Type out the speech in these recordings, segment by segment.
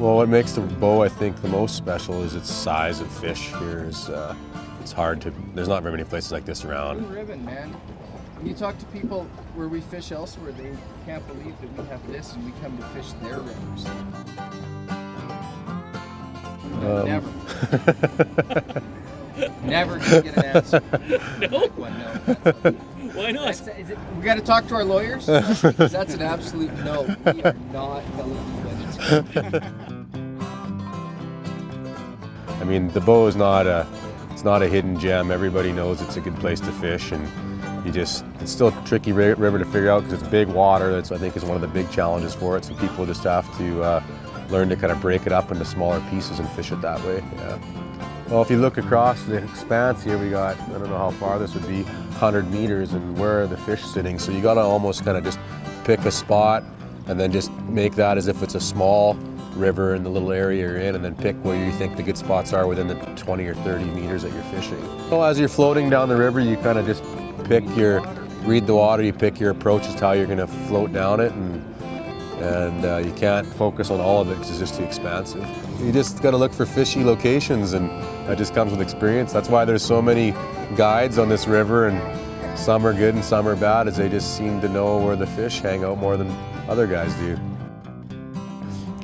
Well, what makes the bow, I think, the most special is its size of fish. Here is, it's hard to, there's not very many places like this around. Blue ribbon, man. When you talk to people where we fish elsewhere, they can't believe that we have this and we come to fish their rivers. Never. Never can get an answer. No? No. Why not? We got to talk to our lawyers? That's an absolute no. We are not going to. I mean, the bow is not it's not a hidden gem. Everybody knows it's a good place to fish, and it's still a tricky river to figure out because it's big water. That's, I think, is one of the big challenges for it. So people just have to learn to kind of break it up into smaller pieces and fish it that way. Yeah. Well, if you look across the expanse here, we got, I don't know how far this would be, 100 meters, and where are the fish sitting? So you got to almost kind of just pick a spot and then just make that as if it's a small river in the little area you're in, and then pick where you think the good spots are within the 20 or 30 meters that you're fishing. So as you're floating down the river, you kind of just read the water, you pick your approach as to how you're going to float down it, and you can't focus on all of it because it's just too expansive. You just got to look for fishy locations, and that just comes with experience. That's why there's so many guides on this river, and some are good and some are bad, as they just seem to know where the fish hang out more than other guys do.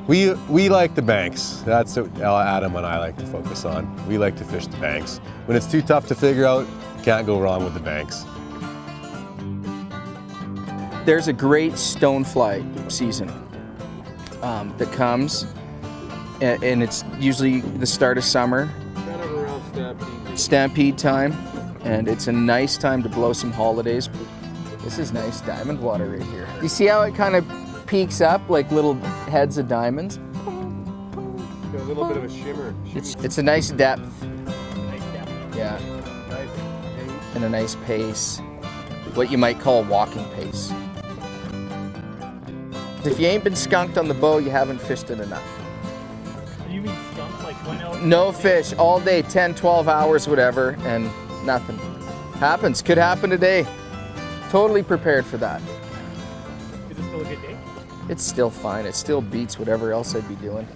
We like the banks. That's what Adam and I like to focus on. We like to fish the banks. When it's too tough to figure out, you can't go wrong with the banks. There's a great stonefly season that comes, and it's usually the start of summer. Kind of around Stampede time, and it's a nice time to blow some holidays. This is nice diamond water right here. You see how it kind of peaks up like little heads of diamonds? Got a little bit of a shimmer. It's a nice depth. Yeah. Nice pace. And a nice pace. What you might call walking pace. If you ain't been skunked on the bow, you haven't fished it enough. You mean skunk, like 1 hour? No fish all day, 10, 12 hours, whatever, and nothing. Happens, could happen today. Totally prepared for that. Is it still a good day? It's still fine, it still beats whatever else I'd be doing.